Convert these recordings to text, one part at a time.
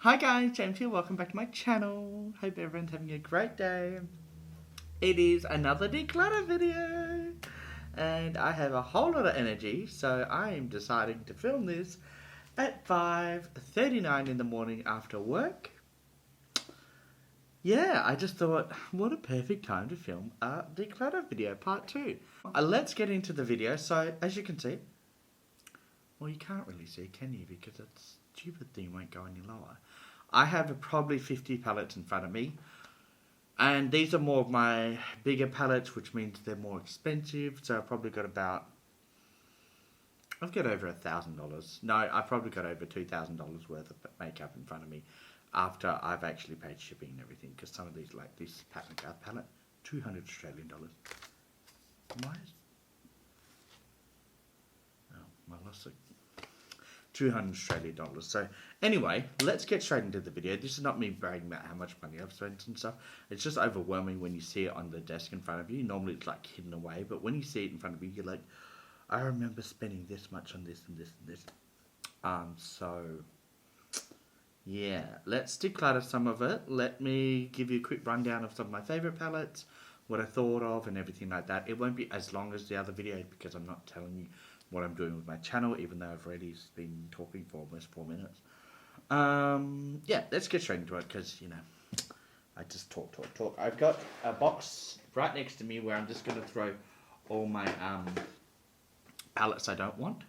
Hi guys, James here, welcome back to my channel. Hope everyone's having a great day. It is another declutter video. And I have a whole lot of energy, so I am deciding to film this at 5:39 in the morning after work. Yeah, I just thought, what a perfect time to film a declutter video, part 2. Let's get into the video. So, as you can see, well, you can't really see, can you? Because that stupid thing won't go any lower. I have probably 50 palettes in front of me. And these are more of my bigger palettes, which means they're more expensive. So I've probably got I've got over $1,000. No, I've probably got over $2,000 worth of makeup in front of me after I've actually paid shipping and everything. Because some of these, like this Pat McGrath palette, $200 Australian. Why is... Oh, I lost it. $200 Australian. So anyway, let's get straight into the video. This is not me bragging about how much money I've spent and stuff. It's just overwhelming when you see it on the desk in front of you. Normally it's like hidden away, but when you see it in front of you, you're like, I remember spending this much on this and this and this. So yeah, let's declutter some of it. Let me give you a quick rundown of some of my favorite palettes, what I thought of and everything like that. It won't be as long as the other video because I'm not telling you what I'm doing with my channel, even though I've already been talking for almost 4 minutes. Yeah, let's get straight into it because, you know, I just talk. I've got a box right next to me where I'm just going to throw all my palettes I don't want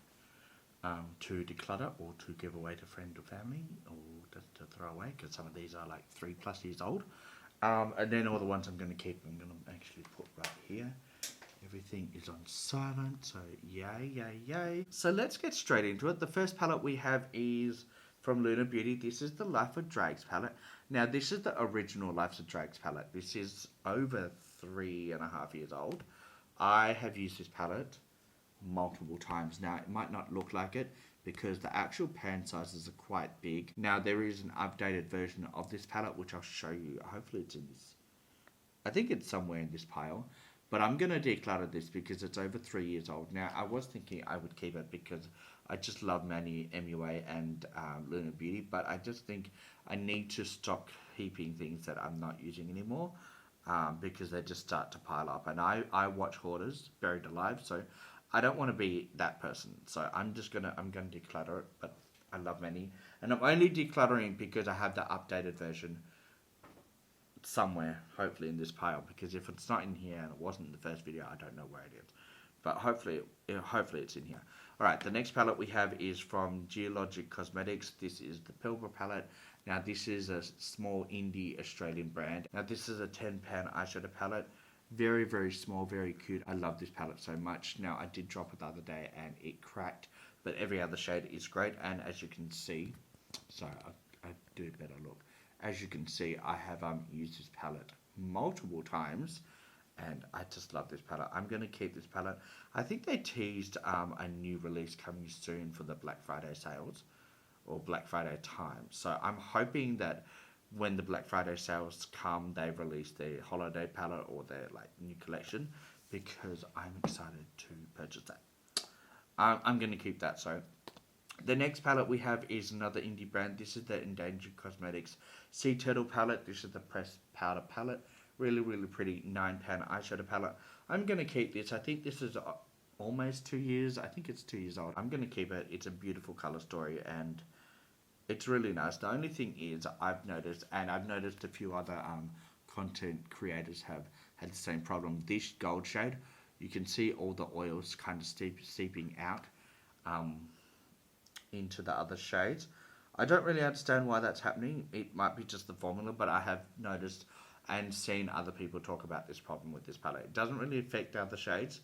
to declutter or to give away to friend or family or just to throw away because some of these are like 3+ years old. And then all the ones I'm going to keep, I'm going to actually put right here. Everything is on silent, so yay. So let's get straight into it. The first palette we have is from Luna Beauty. This is the Life of Drags palette. Now this is the original Life of Drags palette. This is over 3.5 years old. I have used this palette multiple times. Now it might not look like it because the actual pan sizes are quite big. Now there is an updated version of this palette which I'll show you. Hopefully it's in this. I think it's somewhere in this pile. But I'm going to declutter this because it's over 3 years old. Now, I was thinking I would keep it because I just love Manny MUA and Luna Beauty. But I just think I need to stop keeping things that I'm not using anymore because they just start to pile up. And I watch hoarders, buried alive, so I don't want to be that person. So I'm going to declutter it. But I love Manny. And I'm only decluttering because I have the updated version somewhere, hopefully in this pile, because if it's not in here and it wasn't in the first video, I don't know where it is, but hopefully it's in here. Alright, the next palette we have is from Geologic Cosmetics. This is the Pilbara palette. Now this is a small indie Australian brand. Now this is a 10-pan eyeshadow palette. Very small, very cute. I love this palette so much. Now I did drop it the other day and it cracked, but every other shade is great. And as you can see, sorry, I do a better look. As you can see, I have used this palette multiple times, and I just love this palette. I'm going to keep this palette. I think they teased a new release coming soon for the Black Friday sales, or Black Friday time. So I'm hoping that when the Black Friday sales come, they release their holiday palette or their like new collection, because I'm excited to purchase that. I'm going to keep that, so... The next palette we have is another indie brand. This is the Endangered Cosmetics Sea Turtle palette. This is the pressed powder palette. Really pretty 9-pan eyeshadow palette. I'm going to keep this. I think this is almost 2 years. I think it's 2 years old. I'm going to keep it. It's a beautiful color story and it's really nice. The only thing is I've noticed, and I've noticed a few other content creators have had the same problem. This gold shade, you can see all the oils kind of seeping out into the other shades. I don't really understand why that's happening. It might be just the formula, but I have noticed and seen other people talk about this problem with this palette. It doesn't really affect the other shades,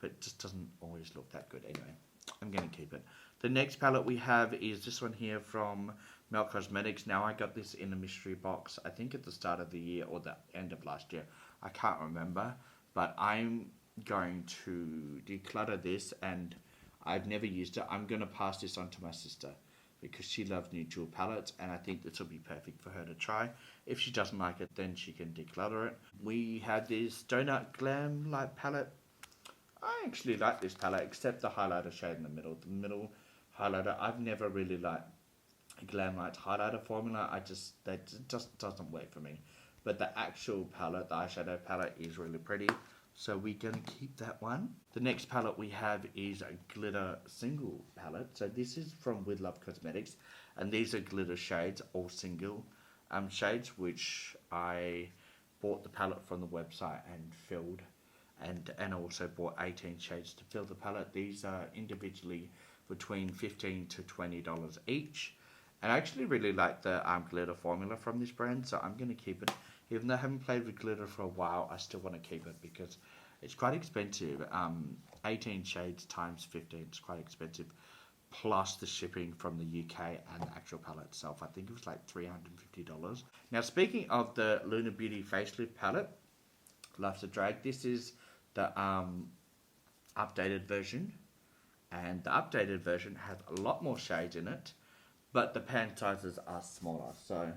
but it just doesn't always look that good. Anyway, I'm going to keep it. The next palette we have is this one here from Mel Cosmetics. Now I got this in a mystery box, I think at the start of the year or the end of last year. I can't remember, but I'm going to declutter this, and I've never used it. I'm going to pass this on to my sister because she loves neutral palettes, and I think this will be perfect for her to try. If she doesn't like it, then she can declutter it. We have this Donut Glam Light palette. I actually like this palette, except the highlighter shade in the middle. The middle highlighter, I've never really liked Glam Lights highlighter formula, that just doesn't work for me. But the actual palette, the eyeshadow palette, is really pretty. So we're going to keep that one. The next palette we have is a glitter single palette. So this is from With Love Cosmetics. And these are glitter shades, all single shades, which I bought the palette from the website and filled. And also bought 18 shades to fill the palette. These are individually between $15 to $20 each. And I actually really like the glitter formula from this brand, so I'm going to keep it. Even though I haven't played with glitter for a while, I still want to keep it because it's quite expensive. 18 shades times 15 is quite expensive, plus the shipping from the UK and the actual palette itself. I think it was like $350. Now, speaking of the Lunar Beauty Facelift palette, Loves to Drag, this is the updated version. And the updated version has a lot more shades in it, but the pan sizes are smaller. So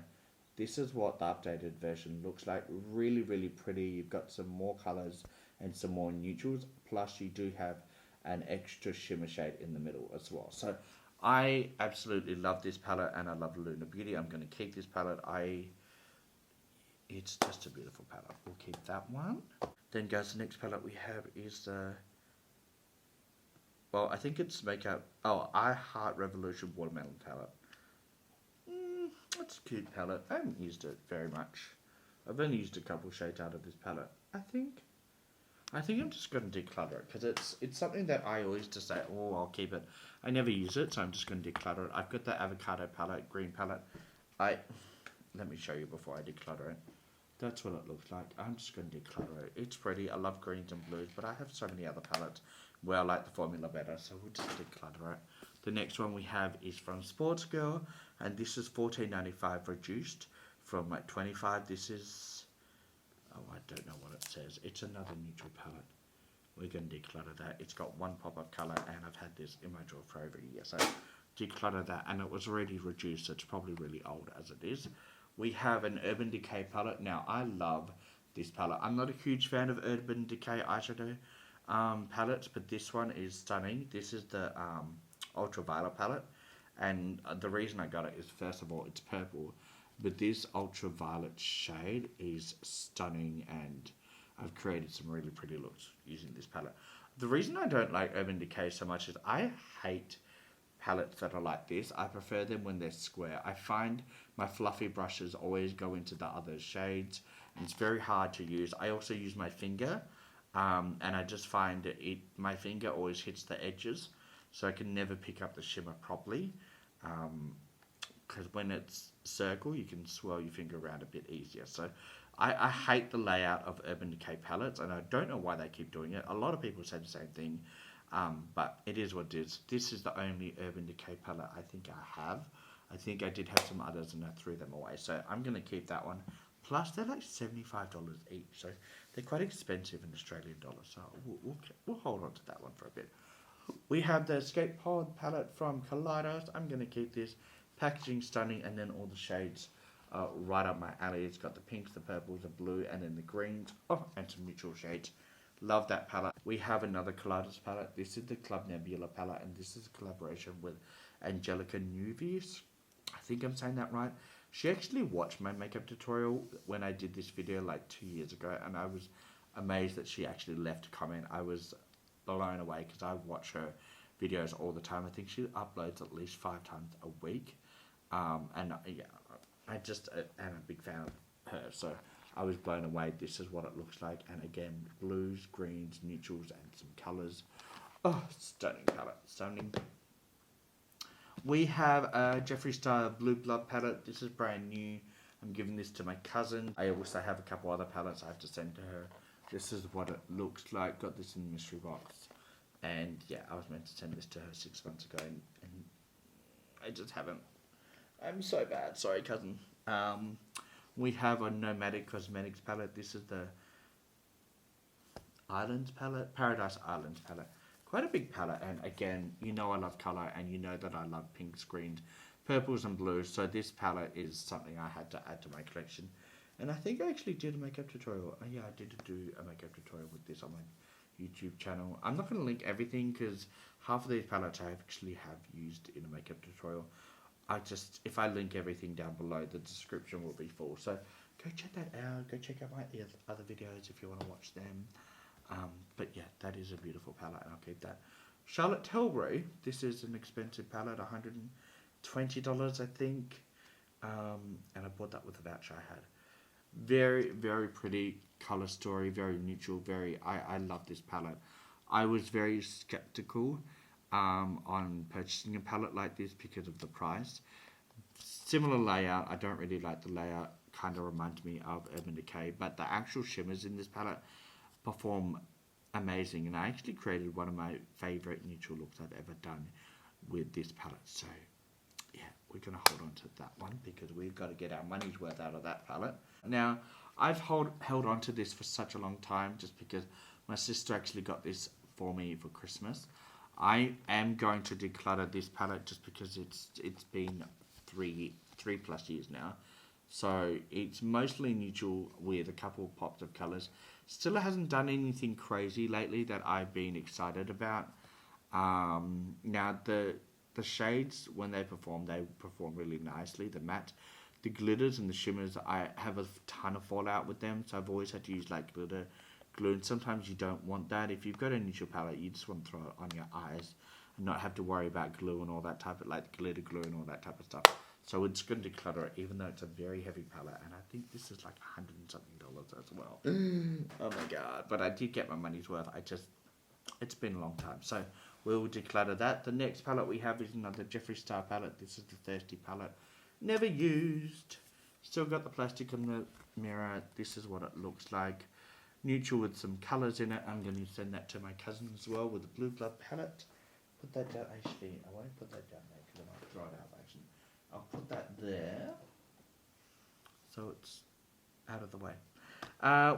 this is what the updated version looks like. Really, really pretty. You've got some more colors and some more neutrals. Plus you do have an extra shimmer shade in the middle as well. So I absolutely love this palette and I love Lunar Beauty. I'm going to keep this palette. It's just a beautiful palette. We'll keep that one. Then guys, the next palette we have is well, I think it's makeup. Oh, I Heart Revolution Watermelon palette. It's a cute palette. I haven't used it very much. I've only used a couple shades out of this palette. I think I'm just going to declutter it because it's something that I always just say, oh, I'll keep it. I never use it, so I'm just going to declutter it. I've got the avocado palette, green palette. Let me show you before I declutter it. That's what it looks like. I'm just going to declutter it. It's pretty. I love greens and blues, but I have so many other palettes where I like the formula better, so we'll just declutter it. The next one we have is from Sports Girl, and this is $14.95 reduced from like $25. This is, oh, I don't know what it says. It's another neutral palette. We're going to declutter that. It's got one pop-up color, and I've had this in my drawer for over a year, so declutter that, and it was already reduced, so it's probably really old as it is. We have an Urban Decay palette. Now, I love this palette. I'm not a huge fan of Urban Decay eyeshadow palettes, but this one is stunning. This is the Ultraviolet palette, and the reason I got it is, first of all, it's purple, but this ultraviolet shade is stunning, and I've created some really pretty looks using this palette. The reason I don't like Urban Decay so much is I hate palettes that are like this. I prefer them when they're square. I find my fluffy brushes always go into the other shades, and it's very hard to use. I also use my finger, and I just find my finger always hits the edges, so I can never pick up the shimmer properly. Because when it's circle, you can swirl your finger around a bit easier. So I hate the layout of Urban Decay palettes, and I don't know why they keep doing it. A lot of people say the same thing, but it is what it is. This is the only Urban Decay palette I think I have. I think I did have some others and I threw them away, so I'm going to keep that one. Plus, they're like $75 each, so they're quite expensive in Australian dollars, so we'll hold on to that one for a bit. We have the Escape Pod palette from Kaleidos. I'm going to keep this. Packaging stunning, and then all the shades right up my alley. It's got the pinks, the purples, the blue, and then the greens. Oh, and some neutral shades. Love that palette. We have another Kaleidos palette. This is the Club Nebula palette, and this is a collaboration with Angelica Nuvies. I think I'm saying that right. She actually watched my makeup tutorial when I did this video like 2 years ago, and I was amazed that she actually left a comment. I was blown away because I watch her videos all the time. I think she uploads at least 5 times a week, and yeah, I just am a big fan of her, so I was blown away. This is what it looks like, and again, blues, greens, neutrals, and some colours. Oh, stunning palette, stunning. We have a Jeffree Star Blue Blood palette. This is brand new. I'm giving this to my cousin. I also have a couple other palettes I have to send to her. This is what it looks like. Got this in the mystery box. And yeah, I was meant to send this to her 6 months ago, and I just haven't. I'm so bad. Sorry, cousin. We have a Nomadic Cosmetics palette. This is the Islands palette, Paradise Islands palette. Quite a big palette, and again, you know I love colour, and you know that I love pinks, greens, purples, and blues. So this palette is something I had to add to my collection. And I think I actually did a makeup tutorial. Yeah, I did do a makeup tutorial with this on my YouTube channel. I'm not going to link everything because half of these palettes I actually have used in a makeup tutorial. if I link everything down below, the description will be full. So go check that out. Go check out my other videos if you want to watch them. But yeah, that is a beautiful palette, and I'll keep that. Charlotte Tilbury. This is an expensive palette, $120, I think. And I bought that with a voucher I had. Very, very pretty color story. Very neutral. I love this palette. I was very skeptical on purchasing a palette like this because of the price. Similar layout. I don't really like the layout. Kind of reminds me of Urban Decay, but the actual shimmers in this palette perform amazing, and I actually created one of my favorite neutral looks I've ever done with this palette. So yeah, we're gonna hold on to that one because we've got to get our money's worth out of that palette. Now, I've held on to this for such a long time just because my sister actually got this for me for Christmas. I am going to declutter this palette just because it's been three plus years now. So it's mostly neutral with a couple of pops of colours. Still hasn't done anything crazy lately that I've been excited about. Now the shades, when they perform really nicely. The matte, the glitters and the shimmers, I have a ton of fallout with them. So I've always had to use like glitter glue, and sometimes you don't want that. If you've got a neutral palette, you just want to throw it on your eyes and not have to worry about glue and all that type of, like glitter glue and all that type of stuff. So it's going to declutter it, even though it's a very heavy palette, and I think this is like $100 and something as well. Oh my god! But I did get my money's worth. It's been a long time, so we'll declutter that. The next palette we have is another Jeffree Star palette. This is the Thirsty palette. Never used. Still got the plastic on the mirror. This is what it looks like. Neutral with some colours in it. I'm going to send that to my cousin as well with the Blue Blood palette. Put that down. Actually, I won't put that down there because I might throw it out. Actually, I'll put that there so it's out of the way.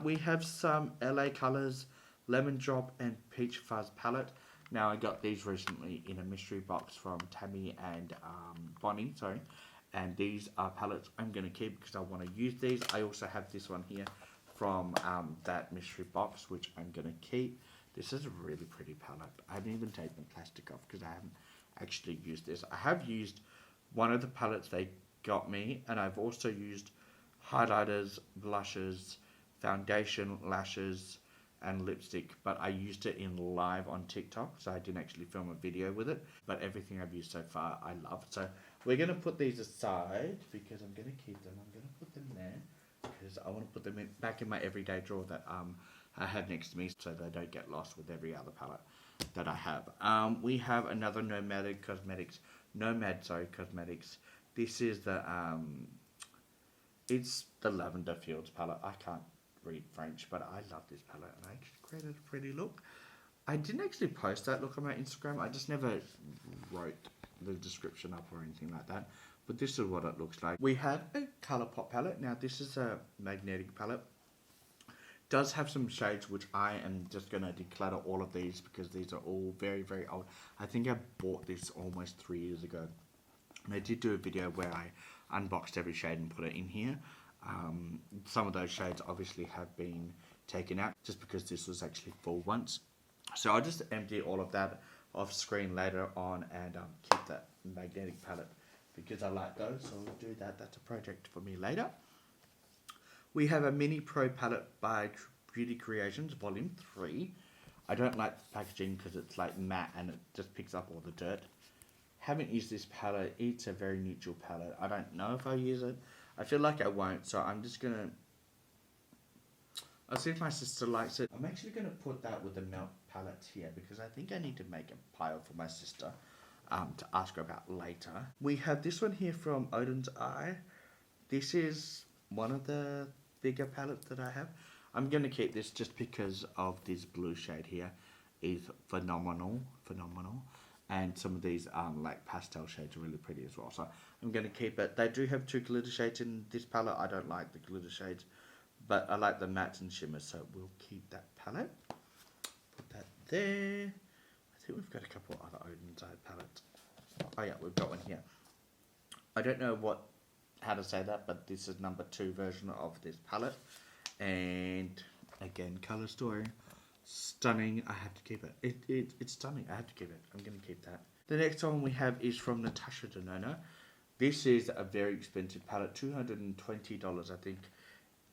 We have some LA Colors Lemon Drop and Peach Fuzz palette. Now I got these recently in a mystery box from Tammy and Bonnie, sorry. And these are palettes I'm going to keep because I want to use these. I also have this one here from that mystery box, which I'm going to keep. This is a really pretty palette. I haven't even taken the plastic off because I haven't actually used this. I have used one of the palettes they got me, and I've also used highlighters, blushes, foundation, lashes, and lipstick, but I used it in live on TikTok, so I didn't actually film a video with it. But everything I've used so far, I love. So we're going to put these aside because I'm going to keep them. I'm going to put them there because I want to put them back in my everyday drawer that I have next to me so they don't get lost with every other palette that I have. We have another Nomad Cosmetics. This is the it's the Lavender Fields palette. I can't read French, but I love this palette, and I actually created a pretty look. I didn't actually post that look on my Instagram. I just never wrote the description up or anything like that. But this is what it looks like. We have a Colourpop palette. Now this is a magnetic palette. Does have some shades which I am just going to declutter all of these because these are all very, very old. I think I bought this almost 3 years ago. And I did do a video where I unboxed every shade and put it in here. Some of those shades obviously have been taken out just because this was actually full once. So I'll just empty all of that off screen later on and keep that magnetic palette because I like those. So we'll do that. That's a project for me later. We have a Mini Pro palette by Beauty Creations, Volume 3. I don't like the packaging because it's like matte and it just picks up all the dirt. Haven't used this palette. It's a very neutral palette. I don't know if I'll use it. I feel like I won't, so I'm just going to... I'll see if my sister likes it. I'm actually going to put that with the Melt palette here because I think I need to make a pile for my sister to ask her about later. We have this one here from Odin's Eye. This is one of the bigger palettes that I have. I'm going to keep this just because of this blue shade here is phenomenal. And some of these like pastel shades are really pretty as well. So I'm going to keep it. They do have 2 glitter shades in this palette. I don't like the glitter shades, but I like the mattes and shimmers. So we'll keep that palette. Put that there. I think we've got a couple other Odin's Eye palettes. Oh yeah, we've got one here. I don't know how to say that, but this is number 2 version of this palette. And again, color story. Stunning. I have to keep it. It's stunning. I have to keep it. I'm going to keep that. The next one we have is from Natasha Denona. This is a very expensive palette, $220 I think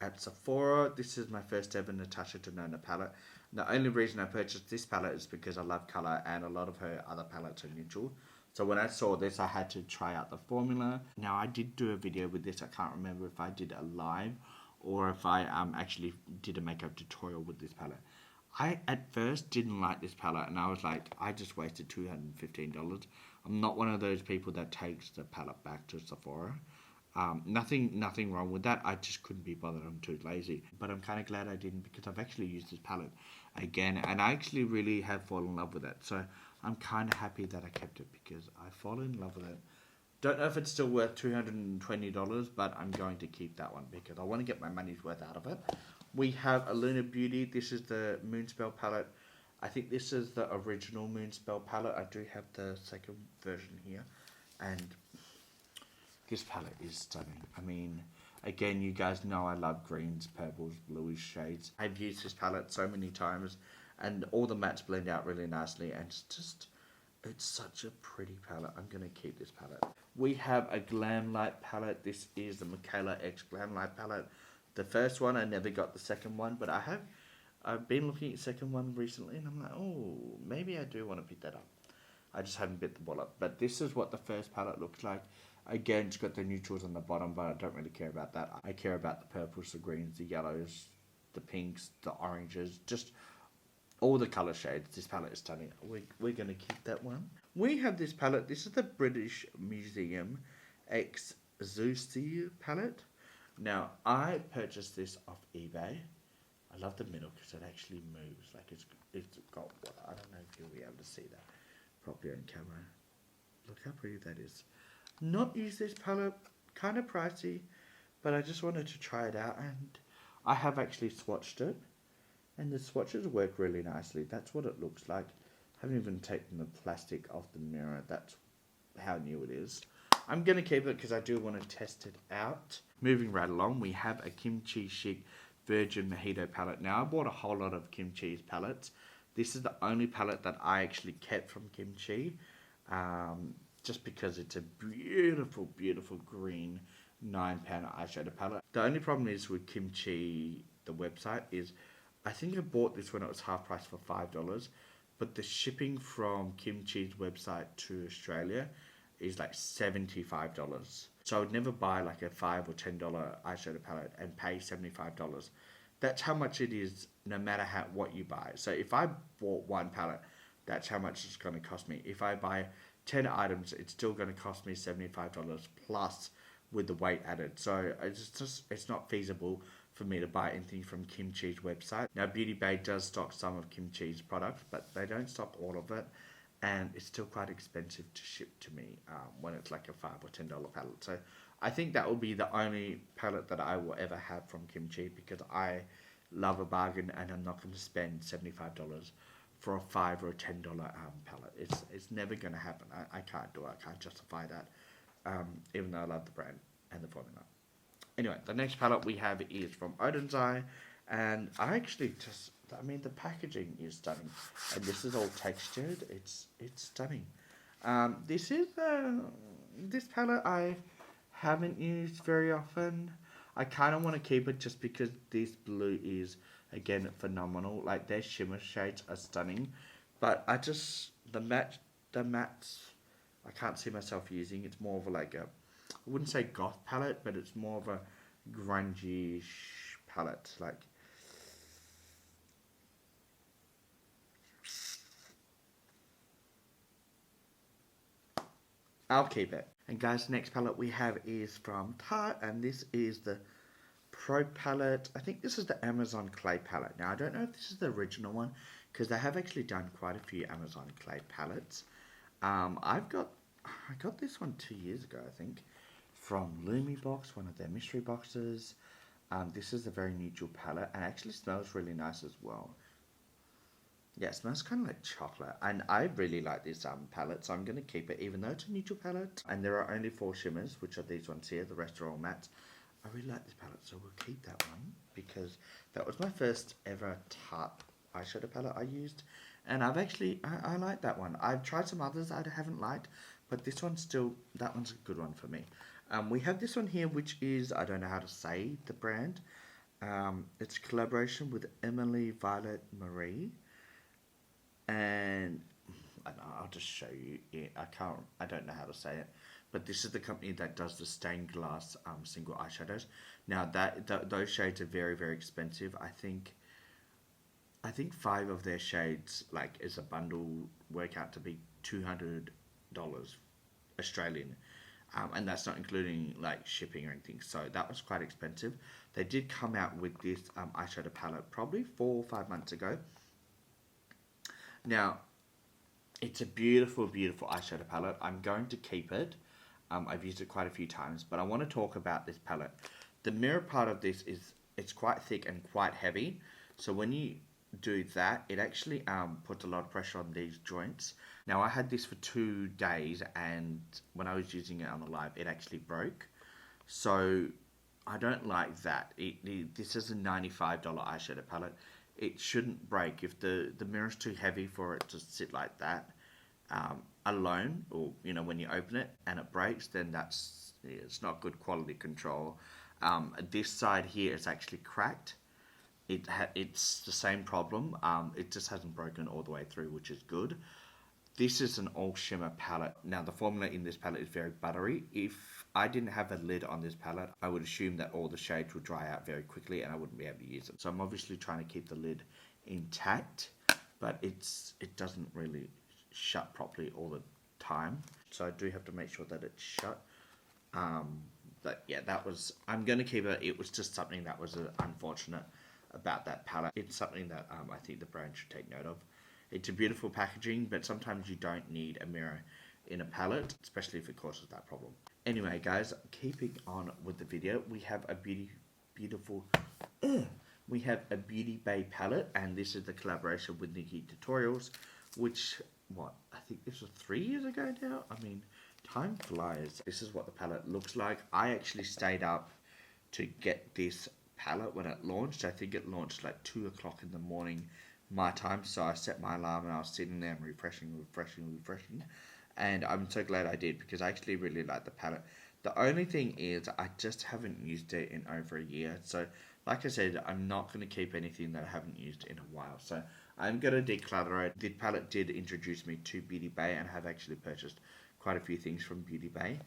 at Sephora. This is my first ever Natasha Denona palette. The only reason I purchased this palette is because I love colour and a lot of her other palettes are neutral. So when I saw this, I had to try out the formula. Now I did do a video with this. I can't remember if I did a live or if I actually did a makeup tutorial with this palette. I at first didn't like this palette and I was like, I just wasted $215. I'm not one of those people that takes the palette back to Sephora. Nothing wrong with that. I just couldn't be bothered. I'm too lazy. But I'm kind of glad I didn't, because I've actually used this palette again and I actually really have fallen in love with it. So I'm kind of happy that I kept it because I fall in love with it. Don't know if it's still worth $220, but I'm going to keep that one because I want to get my money's worth out of it. We have a Luna Beauty. This is the Moonspell palette. I think this is the original Moonspell palette. I do have the second version here. And this palette is stunning. I mean, again, you guys know I love greens, purples, bluish shades. I've used this palette so many times and all the mattes blend out really nicely and it's such a pretty palette. I'm going to keep this palette. We have a Glam Light palette. This is the Michaela X Glam Light palette. The first one, I never got the second one, but I've been looking at the second one recently and I'm like, oh, maybe I do want to pick that up. I just haven't bit the ball up. But this is what the first palette looks like. Again, it's got the neutrals on the bottom, but I don't really care about that. I care about the purples, the greens, the yellows, the pinks, the oranges, just all the colour shades. This palette is stunning. We're going to keep that one. We have this palette. This is the British Museum X Zusi palette. Now, I purchased this off eBay. I love the middle because it actually moves. Like it's got water. I don't know if you'll be able to see that properly on camera. Look how pretty that is. Not use this palette. Kind of pricey. But I just wanted to try it out. And I have actually swatched it. And the swatches work really nicely. That's what it looks like. I haven't even taken the plastic off the mirror. That's how new it is. I'm going to keep it because I do want to test it out. Moving right along, we have a Kimchi Chic Virgin Mojito palette. Now, I bought a whole lot of Kimchi's palettes. This is the only palette that I actually kept from Kimchi. Just because it's a beautiful, beautiful green 9-pan eyeshadow palette. The only problem is with Kimchi, the website, is I think I bought this when it was half price for $5. But the shipping from Kimchi's website to Australia is like $75. So I would never buy like a $5 or $10 eyeshadow palette and pay $75. That's how much it is no matter what you buy. So if I bought one palette, that's how much it's going to cost me. If I buy 10 items, it's still going to cost me $75 plus with the weight added. So it's not feasible for me to buy anything from Kimchi's website. Now Beauty Bay does stock some of Kimchi's products, but they don't stock all of it. And it's still quite expensive to ship to me when it's like a $5 or $10 palette. So I think that will be the only palette that I will ever have from Kimchi because I love a bargain and I'm not going to spend $75 for a $5 or a $10 palette. It's never going to happen. I can't do it. I can't justify that, even though I love the brand and the formula. Anyway, the next palette we have is from Odin's Eye, and I actually the packaging is stunning, and this is all textured. It's stunning. This palette I haven't used very often. I kind of want to keep it just because this blue is again phenomenal. Like their shimmer shades are stunning, but the mattes I can't see myself using. It's more of I wouldn't say goth palette, but it's more of a grungy palette. Like I'll keep it. And guys, the next palette we have is from Tarte, and this is the Pro palette. I think this is the Amazon Clay palette. Now, I don't know if this is the original one, because they have actually done quite a few Amazon Clay palettes. I got this one 2 years ago, I think, from Lumi Box, one of their mystery boxes. This is a very neutral palette, and actually smells really nice as well. Yeah, it smells kind of like chocolate, and I really like this palette, so I'm going to keep it, even though it's a neutral palette. And there are only 4 shimmers, which are these ones here, the rest are all mattes. I really like this palette, so we'll keep that one, because that was my first ever Tarte eyeshadow palette I used, and I like that one. I've tried some others I haven't liked, But this one's still, that one's a good one for me. We have this one here, which is, I don't know how to say the brand. It's a collaboration with Emily Violet Marie. And I'll just show you. I don't know how to say it. But this is the company that does the stained glass single eyeshadows. Now those shades are very, very expensive. I think 5 of their shades, like as a bundle, work out to be $200 Australian, and that's not including like shipping or anything. So that was quite expensive. They did come out with this eyeshadow palette probably 4 or 5 months ago. Now, it's a beautiful, beautiful eyeshadow palette. I'm going to keep it. I've used it quite a few times, but I want to talk about this palette. The mirror part of this is, it's quite thick and quite heavy. So when you do that, it actually puts a lot of pressure on these joints. Now, I had this for 2 days, and when I was using it on the live, it actually broke. So I don't like that. This is a $95 eyeshadow palette. It shouldn't break. If the mirror's too heavy for it to sit like that alone, or when you open it and it breaks, then it's not good quality control. This side here is actually cracked. It's the same problem. It just hasn't broken all the way through, which is good. This is an all shimmer palette. Now, the formula in this palette is very buttery. If I didn't have a lid on this palette, I would assume that all the shades would dry out very quickly and I wouldn't be able to use it. So I'm obviously trying to keep the lid intact, but it doesn't really shut properly all the time. So I do have to make sure that it's shut. But yeah, I'm going to keep it. It was just something that was unfortunate about that palette. It's something that I think the brand should take note of. It's a beautiful packaging, but sometimes you don't need a mirror in a palette, especially if it causes that problem. Anyway, guys, keeping on with the video, we have a Beauty Bay palette, and this is the collaboration with Nikki Tutorials, which, I think this was 3 years ago now? I mean, time flies. This is what the palette looks like. I actually stayed up to get this palette when it launched. I think it launched like 2 o'clock in the morning my time, so I set my alarm and I was sitting there and refreshing, and I'm so glad I did, because I actually really like the palette. The only thing is I just haven't used it in over a year, so like I said, I'm not going to keep anything that I haven't used in a while, so I'm going to declutter it. The palette did introduce me to Beauty Bay, and I have actually purchased quite a few things from Beauty Bay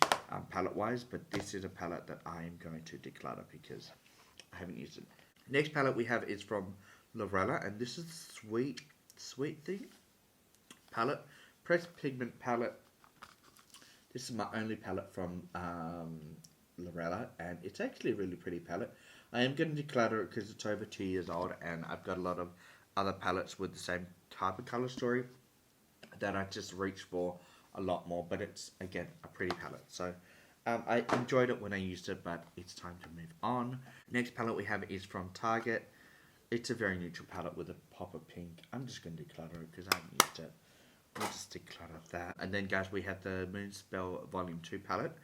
palette wise, but this is a palette that I am going to declutter because I haven't used it. Next palette we have is from Lorella, and this is Sweet Thing palette, pressed pigment palette. This is my only palette from Lorella, and it's actually a really pretty palette. I am going to declutter it because it's over 2 years old, and I've got a lot of other palettes with the same type of color story that I just reach for a lot more, but it's, again, a pretty palette. So I enjoyed it when I used it, but it's time to move on. Next palette we have is from Target. It's a very neutral palette with a pop of pink. I'm just going to declutter it because I haven't used it. We'll just declutter that. And then, guys, we have the Moonspell Volume 2 palette.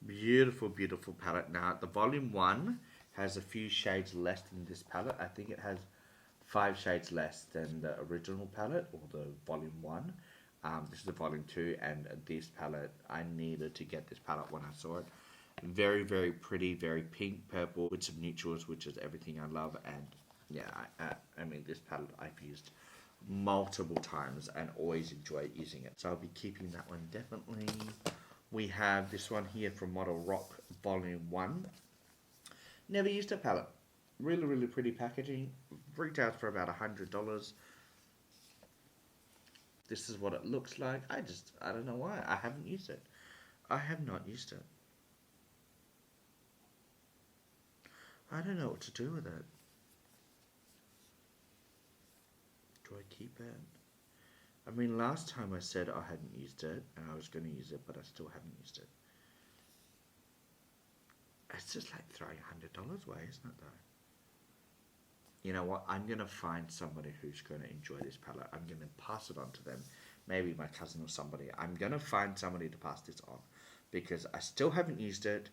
Beautiful, beautiful palette. Now, the Volume 1 has a few shades less than this palette. I think it has 5 shades less than the original palette, or the Volume 1. This is the Volume 2, and this palette, I needed to get this palette when I saw it. Very, very pretty, very pink, purple, with some neutrals, which is everything I love. And yeah, I mean, this palette I've used multiple times and always enjoy using it. So I'll be keeping that one definitely. We have this one here from Model Rock Volume 1. Never used a palette. Really, really pretty packaging. Retails for about $100. This is what it looks like. I don't know why. I haven't used it. I have not used it. I don't know what to do with it. Do I keep it? I mean, last time I said I hadn't used it, and I was going to use it, but I still haven't used it. It's just like throwing $100 away, isn't it, though? You know what? I'm going to find somebody who's going to enjoy this palette. I'm going to pass it on to them. Maybe my cousin or somebody. I'm going to find somebody to pass this on, because I still haven't used it.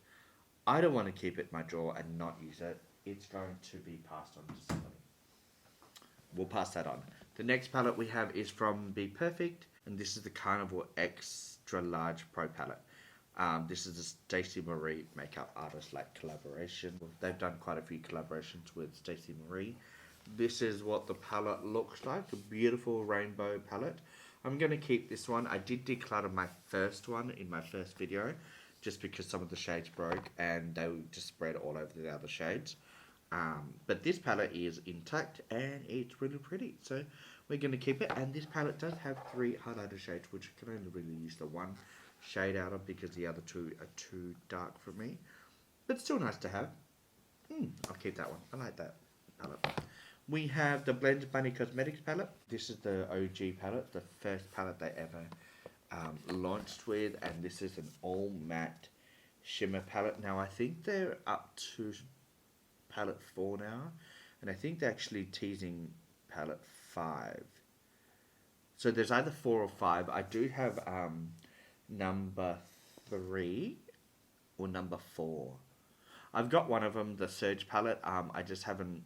I don't want to keep it in my drawer and not use it. It's going to be passed on to somebody. We'll pass that on. The next palette we have is from Be Perfect, and this is the Carnival X extra large pro palette. This is a Stacey Marie makeup artist like collaboration. They've done quite a few collaborations with Stacey Marie. This is what the palette looks like, a beautiful rainbow palette. I'm going to keep this one. I did declutter my first one in my first video just because some of the shades broke and they just spread all over the other shades. But this palette is intact and it's really pretty, so we're going to keep it. And this palette does have 3 highlighter shades, which I can only really use the one shade out of because the other 2 are too dark for me, but still nice to have. I'll keep that one. I like that palette. We have the Blend Bunny Cosmetics palette. This is the OG palette, the first palette they ever launched with, and this is an all matte shimmer palette. Now I think they're up to palette 4 now, and I think they're actually teasing palette 5. So there's either 4 or 5. I do have number 3 or number 4. I've got one of them, the Surge palette. I just haven't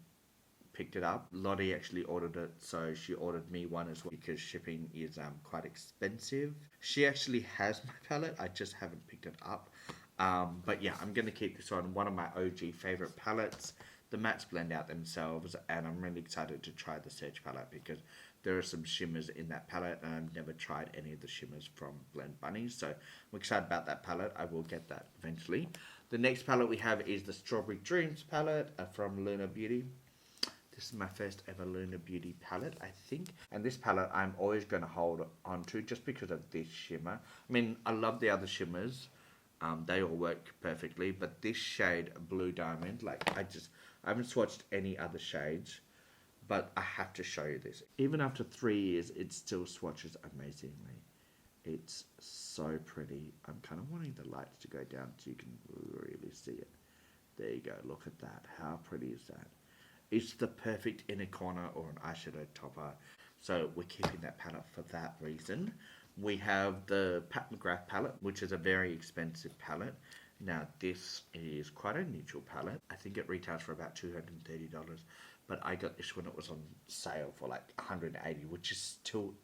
picked it up. Lottie actually ordered it, so she ordered me one as well because shipping is quite expensive. She actually has my palette, I just haven't picked it up. But yeah, I'm going to keep this one of my OG favorite palettes. The mattes blend out themselves, and I'm really excited to try the Surge palette because there are some shimmers in that palette, and I've never tried any of the shimmers from Blend Bunny, so I'm excited about that palette. I will get that eventually. The next palette we have is the Strawberry Dreams palette from Luna Beauty. This is my first ever Luna Beauty palette, I think. And this palette I'm always going to hold on to just because of this shimmer. I mean, I love the other shimmers. They all work perfectly. But this shade, Blue Diamond, like I haven't swatched any other shades. But I have to show you this. Even after 3 years, it still swatches amazingly. It's so pretty. I'm kind of wanting the lights to go down so you can really see it. There you go. Look at that. How pretty is that? It's the perfect inner corner or an eyeshadow topper. So we're keeping that palette for that reason. We have the Pat McGrath palette, which is a very expensive palette. Now this is quite a neutral palette. I think it retails for about $230. But I got this when it was on sale for like $180, which is still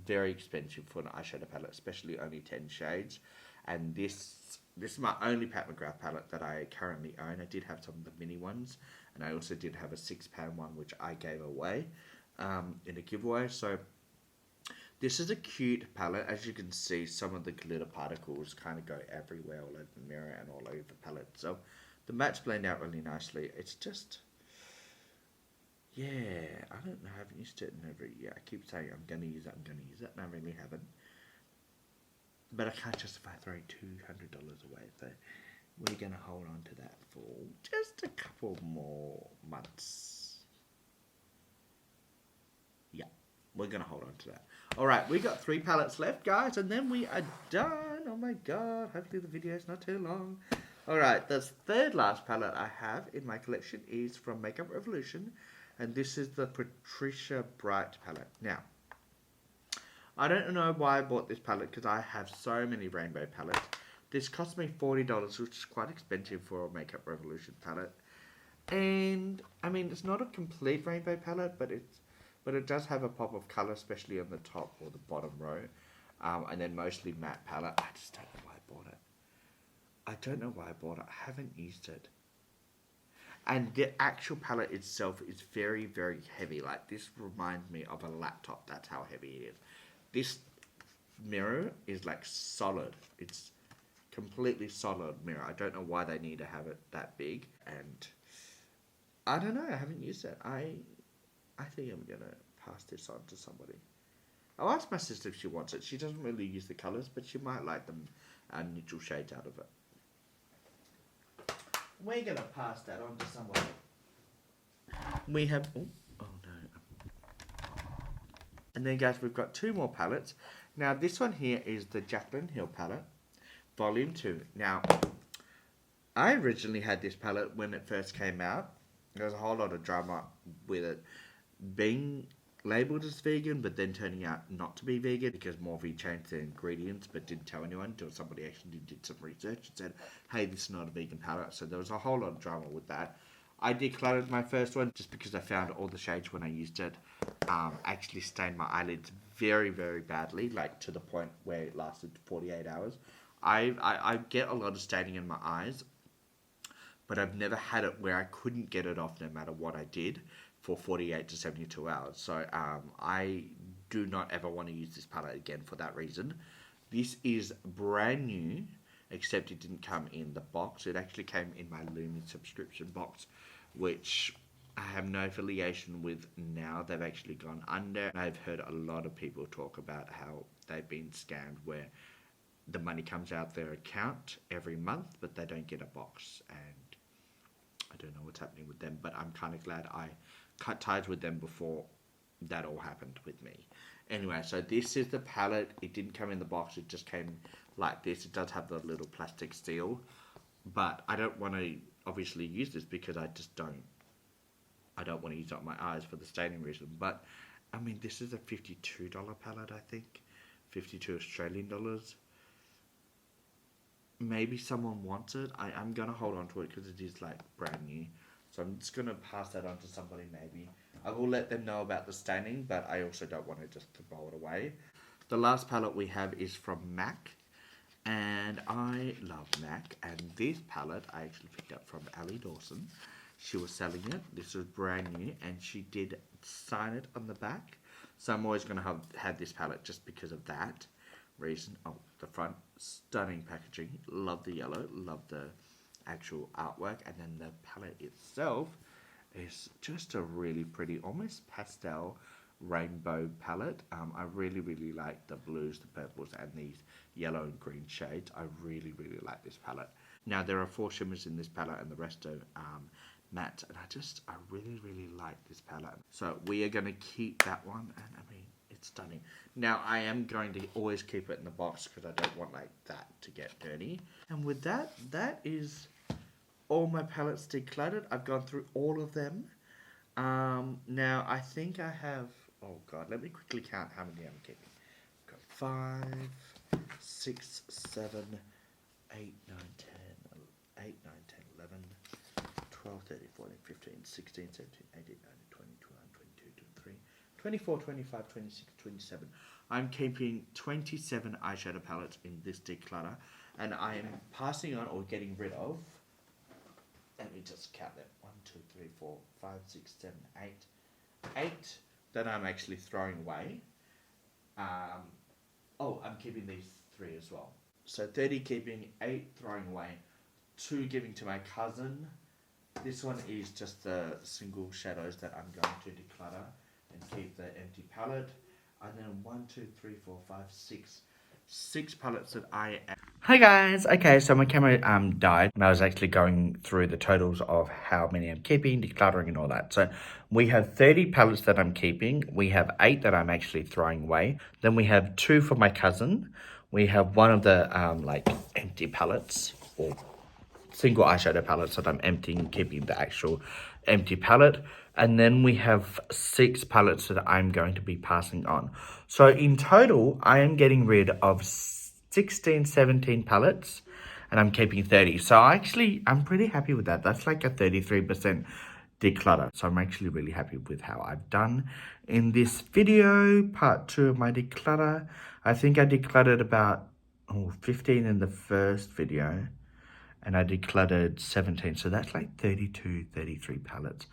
very expensive for an eyeshadow palette, especially only 10 shades. And this is my only Pat McGrath palette that I currently own. I did have some of the mini ones, and I also did have a £6 one which I gave away in a giveaway. So this is a cute palette. As you can see, some of the glitter particles kind of go everywhere, all over the mirror and all over the palette. So the mattes blend out really nicely. It's just, yeah, I don't know, I haven't used it in over a year. I keep saying I'm going to use it, and I really haven't. But I can't justify throwing $200 away, so we're going to hold on to that for just a couple more months. Yeah, we're going to hold on to that. Alright, we got 3 palettes left, guys, and then we are done. Oh my god, hopefully the video is not too long. Alright, the third last palette I have in my collection is from Makeup Revolution, and this is the Patricia Bright palette. Now, I don't know why I bought this palette because I have so many rainbow palettes. This cost me $40, which is quite expensive for a Makeup Revolution palette. And, I mean, it's not a complete rainbow palette, but it does have a pop of colour, especially on the top or the bottom row. And then mostly matte palette. I just don't know why I bought it. I don't know why I bought it. I haven't used it. And the actual palette itself is very, very heavy. Like, this reminds me of a laptop. That's how heavy it is. This mirror is like solid. It's completely solid mirror. I don't know why they need to have it that big. And I don't know. I haven't used it. I think I'm going to pass this on to somebody. I'll ask my sister if she wants it. She doesn't really use the colours, but she might like them neutral shades out of it. We're going to pass that on to somebody. We have... Oh no. And then, guys, we've got 2 more palettes. Now, this one here is the Jaclyn Hill palette, Volume 2. Now, I originally had this palette when it first came out. There was a whole lot of drama with it being labelled as vegan, but then turning out not to be vegan because Morphe changed their ingredients but didn't tell anyone until somebody actually did some research and said, hey, this is not a vegan palette. So there was a whole lot of drama with that. I decluttered my first one just because I found all the shades when I used it actually stained my eyelids very, very badly, like to the point where it lasted 48 hours. I get a lot of staining in my eyes, but I've never had it where I couldn't get it off no matter what I did for 48 to 72 hours. So I do not ever want to use this palette again for that reason. This is brand new, except it didn't come in the box. It actually came in my Lumi subscription box, which I have no affiliation with now. They've actually gone under. I've heard a lot of people talk about how they've been scammed, where the money comes out their account every month, but they don't get a box, and I don't know what's happening with them, but I'm kind of glad I cut ties with them before that all happened with me. Anyway, so this is the palette. It didn't come in the box, it just came like this. It does have the little plastic seal, but I don't want to obviously use this because I don't want to use it on my eyes for the staining reason. But I mean, this is a $52 palette, I think, 52 Australian dollars. Maybe someone wants it. I'm gonna hold on to it because it is like brand new, so I'm just gonna pass that on to somebody. Maybe I will let them know about the staining, but I also don't want to just throw it away. The last palette we have is from MAC, and I love MAC, and this palette I actually picked up from Ali Dawson. She was selling it. This was brand new, and she did sign it on the back, so I'm always going to have this palette just because of that reason. Oh, the front, stunning packaging. Love the yellow, love the actual artwork, and then the palette itself is just a really pretty, almost pastel rainbow palette. I really, really like the blues, the purples, and these yellow and green shades. I really, really like this palette. Now, there are 4 shimmers in this palette, and the rest are matte, and I really, really like this palette. So we are going to keep that one, and I mean, it's stunning. Now, I am going to always keep it in the box because I don't want like that to get dirty. And with that, that is all my palettes decluttered. I've gone through all of them. Now, I think I have, oh God, let me quickly count how many I'm keeping. I've got 5, 6, 7, 8, 9, 10, 8, 9, 10, 11, 12, 13, 14, 15, 16, 17, 18, 19, 20, 21, 22, 23, 24, 25, 26, 27. I'm keeping 27 eyeshadow palettes in this declutter, and I am passing on or getting rid of, let me just count them, 1, 2, 3, 4, 5, 6, 7, 8. 8 that I'm actually throwing away. I'm keeping these 3 as well. So 30 keeping, 8 throwing away, 2 giving to my cousin. This one is just the single shadows that I'm going to declutter and keep the empty palette. And then 1, 2, 3, 4, 5, 6. 6 palettes that I am. Hi guys, okay, so my camera died, and I was actually going through the totals of how many I'm keeping, decluttering and all that. So we have 30 palettes that I'm keeping, we have 8 that I'm actually throwing away, then we have 2 for my cousin, we have 1 of the like empty palettes, or single eyeshadow palettes that I'm emptying, keeping the actual empty palette. And then we have 6 palettes that I'm going to be passing on. So in total, I am getting rid of 16, 17 palettes, and I'm keeping 30. So I'm pretty happy with that. That's like a 33% declutter. So I'm actually really happy with how I've done in this video, part 2 of my declutter. I think I decluttered about 15 in the first video, and I decluttered 17. So that's like 32, 33 palettes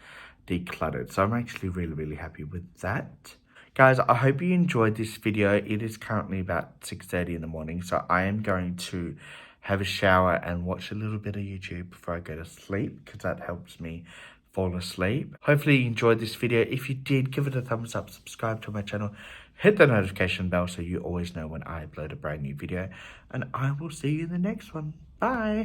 decluttered. So I'm actually really, really happy with that. Guys, I hope you enjoyed this video. It is currently about 6:30 in the morning, so I am going to have a shower and watch a little bit of YouTube before I go to sleep, because that helps me fall asleep. Hopefully you enjoyed this video. If you did, give it a thumbs up, subscribe to my channel, hit the notification bell so you always know when I upload a brand new video, and I will see you in the next one. Bye!